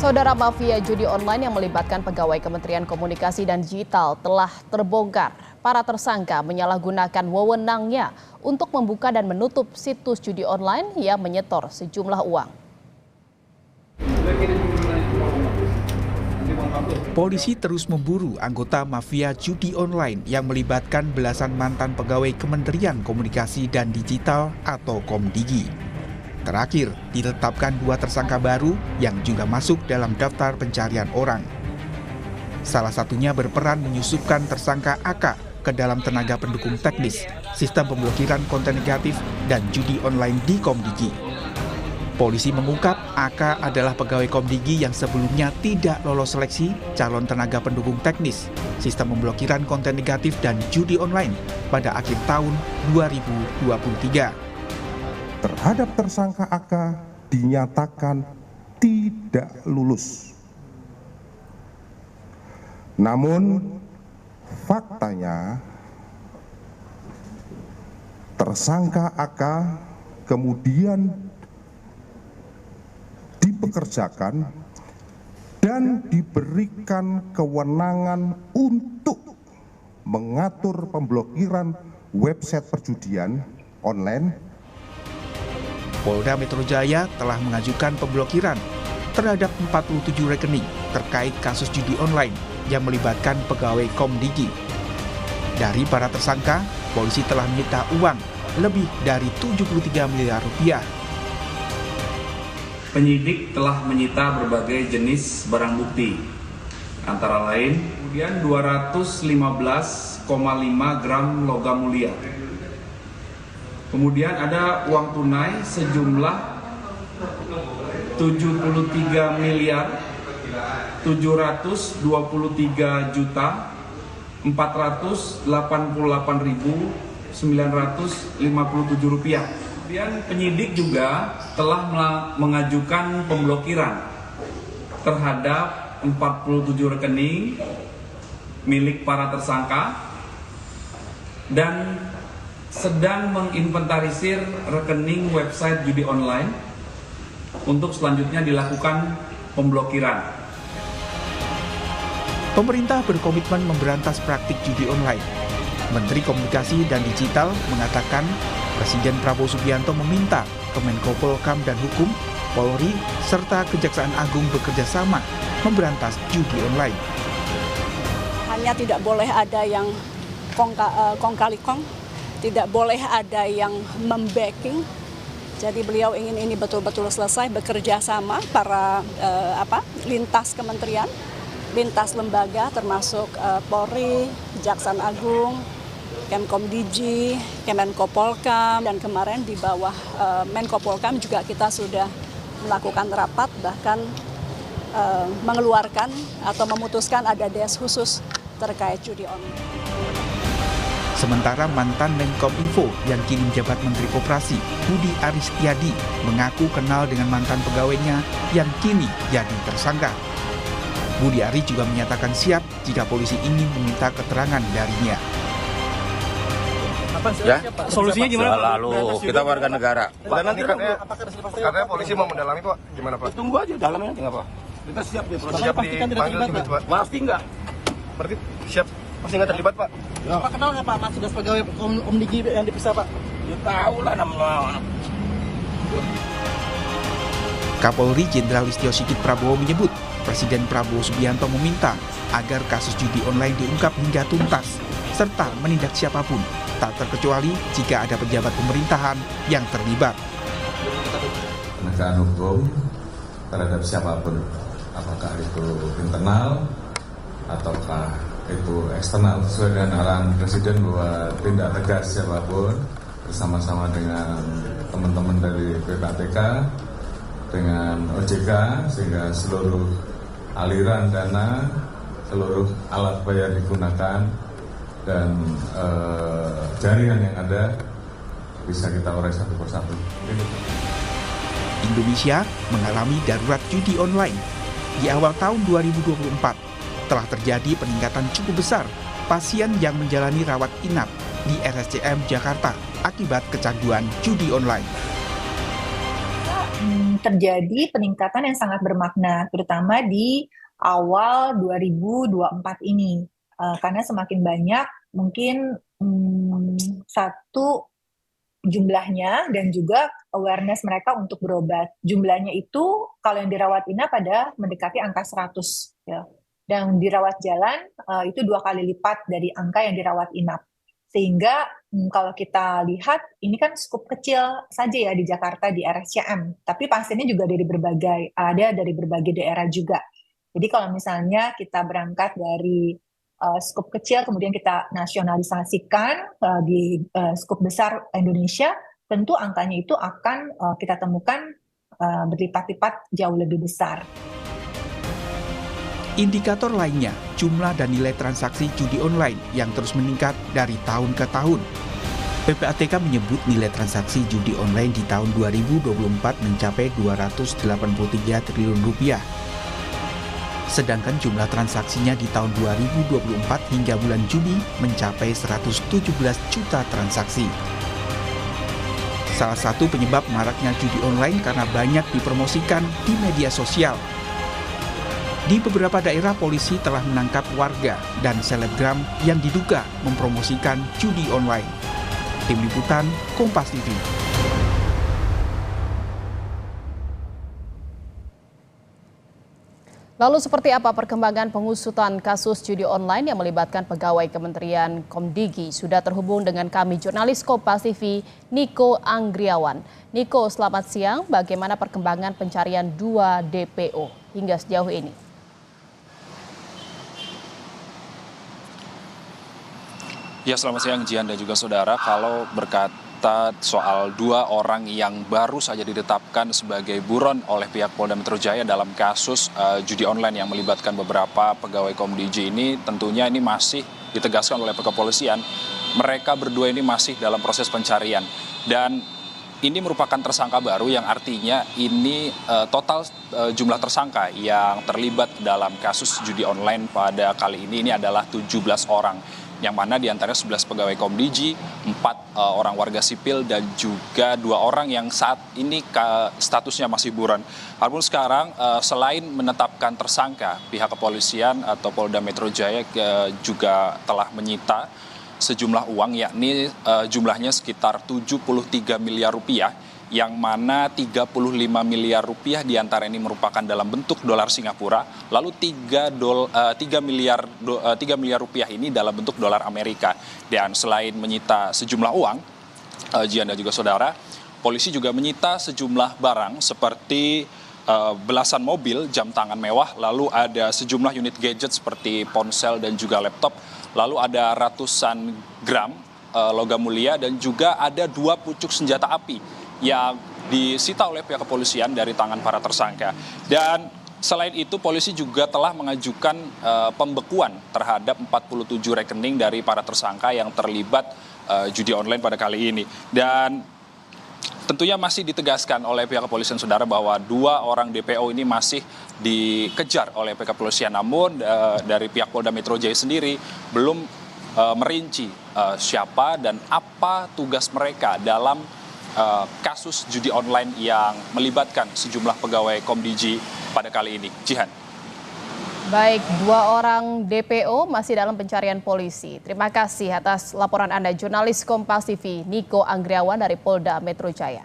Saudara, mafia judi online yang melibatkan pegawai Kementerian Komunikasi dan Digital telah terbongkar. Para tersangka menyalahgunakan wewenangnya untuk membuka dan menutup situs judi online yang menyetor sejumlah uang. Polisi terus memburu anggota mafia judi online yang melibatkan belasan mantan pegawai Kementerian Komunikasi dan Digital atau Komdigi. Terakhir, ditetapkan 2 tersangka baru yang juga masuk dalam daftar pencarian orang. Salah satunya berperan menyusupkan tersangka AK ke dalam tenaga pendukung teknis, sistem pemblokiran konten negatif, dan judi online di Komdigi. Polisi mengungkap AK adalah pegawai Komdigi yang sebelumnya tidak lolos seleksi calon tenaga pendukung teknis, sistem pemblokiran konten negatif, dan judi online pada akhir tahun 2023. Terhadap tersangka AK dinyatakan tidak lulus. Namun faktanya tersangka AK kemudian dipekerjakan dan diberikan kewenangan untuk mengatur pemblokiran website perjudian online. Polda Metro Jaya telah mengajukan pemblokiran terhadap 47 rekening terkait kasus judi online yang melibatkan pegawai Komdigi. Dari para tersangka, polisi telah menyita uang lebih dari 73 miliar rupiah. Penyidik telah menyita berbagai jenis barang bukti, antara lain kemudian 215,5 gram logam mulia. Kemudian ada uang tunai sejumlah 73 miliar 723 juta 488.957 rupiah. Kemudian penyidik juga telah mengajukan pemblokiran terhadap 47 rekening milik para tersangka dan sedang menginventarisir rekening website judi online untuk selanjutnya dilakukan pemblokiran. Pemerintah berkomitmen memberantas praktik judi online. Menteri Komunikasi dan Digital mengatakan Presiden Prabowo Subianto meminta Kemenko Polhukam dan Hukum, Polri, serta Kejaksaan Agung bekerja sama memberantas judi online. Hanya tidak boleh ada yang kong kali kong, tidak boleh ada yang membacking. Jadi beliau ingin ini betul-betul selesai, bekerja sama para lintas kementerian, lintas lembaga termasuk Polri, Kejaksaan Agung, Kemkomdigi, Kemenko Polhukam, dan kemarin di bawah Menko Polhukam juga kita sudah melakukan rapat, bahkan mengeluarkan atau memutuskan ada des khusus terkait judi online. Sementara mantan Menkominfo yang kini menjabat Menteri Koperasi, Budi Aris Setiadi, mengaku kenal dengan mantan pegawainya yang kini jadi tersangka. Budi Aris juga menyatakan siap jika polisi ingin meminta keterangan darinya. Ya, solusinya gimana? Lalu kita warga negara. Dan nanti katanya polisi mau mendalami, Pak. Gimana, Pak? Tunggu aja dalamnya nanti nggak apa. Kita siap ya. Siap dipanggil juga, Pak. Pasti nggak. Berarti siap. Pasti nggak terlibat, Pak. Ya. Pak kenal nggak Pak Mas sudah pegawai Komdigi yang dipisah, Pak? Ya tahu lah namanya. Kapolri Jenderal Listio Sigit Prabowo menyebut Presiden Prabowo Subianto meminta agar kasus judi online diungkap hingga tuntas serta menindak siapapun, tak terkecuali jika ada pejabat pemerintahan yang terlibat. Penegakan hukum terhadap siapapun, apakah itu internal ataukah itu eksternal, sesuai dengan arahan Presiden bahwa tindak tegas siapapun bersama-sama dengan teman-teman dari PPATK, dengan OJK, sehingga seluruh aliran dana, seluruh alat bayar digunakan, dan jaringan yang ada bisa kita urai satu persatu. Indonesia mengalami darurat judi online. Di awal tahun 2024, telah terjadi peningkatan cukup besar pasien yang menjalani rawat inap di RSCM Jakarta akibat kecanduan judi online. terjadi peningkatan yang sangat bermakna, terutama di awal 2024 ini. Karena semakin banyak mungkin satu jumlahnya dan juga awareness mereka untuk berobat. Jumlahnya itu kalau yang dirawat inap pada mendekati angka 100 ya. Dan dirawat jalan itu 2 kali lipat dari angka yang dirawat inap. Sehingga kalau kita lihat ini kan skup kecil saja ya di Jakarta di RSCM, tapi pasiennya juga dari berbagai daerah juga. Jadi kalau misalnya kita berangkat dari skup kecil kemudian kita nasionalisasikan di skup besar Indonesia, tentu angkanya itu akan kita temukan berlipat-lipat jauh lebih besar. Indikator lainnya, jumlah dan nilai transaksi judi online yang terus meningkat dari tahun ke tahun. PPATK menyebut nilai transaksi judi online di tahun 2024 mencapai 283 triliun rupiah. Sedangkan jumlah transaksinya di tahun 2024 hingga bulan Juni mencapai 117 juta transaksi. Salah satu penyebab maraknya judi online karena banyak dipromosikan di media sosial. Di beberapa daerah polisi telah menangkap warga dan selebgram yang diduga mempromosikan judi online. Tim Liputan, Kompas TV. Lalu seperti apa perkembangan pengusutan kasus judi online yang melibatkan pegawai Kementerian Komdigi? Sudah terhubung dengan kami jurnalis Kompas TV Niko Anggriawan. Niko, selamat siang. Bagaimana perkembangan pencarian 2 DPO hingga sejauh ini? Ya, selamat siang Jihan dan juga saudara. Kalau berkata soal 2 orang yang baru saja ditetapkan sebagai buron oleh pihak Polda Metro Jaya dalam kasus judi online yang melibatkan beberapa pegawai Komdigi ini, tentunya ini masih ditegaskan oleh kepolisian. Mereka berdua ini masih dalam proses pencarian dan ini merupakan tersangka baru yang artinya ini total jumlah tersangka yang terlibat dalam kasus judi online pada kali ini adalah 17 orang. Yang mana diantaranya 11 pegawai Komdigi, 4 orang warga sipil, dan juga 2 orang yang saat ini statusnya masih buron. Walaupun sekarang selain menetapkan tersangka, pihak kepolisian atau Polda Metro Jaya juga telah menyita sejumlah uang, yakni jumlahnya sekitar 73 miliar rupiah, yang mana 35 miliar rupiah diantara ini merupakan dalam bentuk dolar Singapura, lalu 3 miliar rupiah ini dalam bentuk dolar Amerika. Dan selain menyita sejumlah uang, Jihan dan juga saudara, polisi juga menyita sejumlah barang seperti belasan mobil, jam tangan mewah, lalu ada sejumlah unit gadget seperti ponsel dan juga laptop, lalu ada ratusan gram logam mulia, dan juga ada 2 pucuk senjata api yang disita oleh pihak kepolisian dari tangan para tersangka. Dan selain itu polisi juga telah mengajukan pembekuan terhadap 47 rekening dari para tersangka yang terlibat judi online pada kali ini. Dan tentunya masih ditegaskan oleh pihak kepolisian saudara bahwa 2 orang DPO ini masih dikejar oleh pihak kepolisian. Namun dari pihak Polda Metro Jaya sendiri belum merinci siapa dan apa tugas mereka dalam kasus judi online yang melibatkan sejumlah pegawai Komdigi pada kali ini. Jihan. Baik, 2 orang DPO masih dalam pencarian polisi. Terima kasih atas laporan Anda, jurnalis Kompas TV Niko Anggriawan dari Polda Metro Jaya.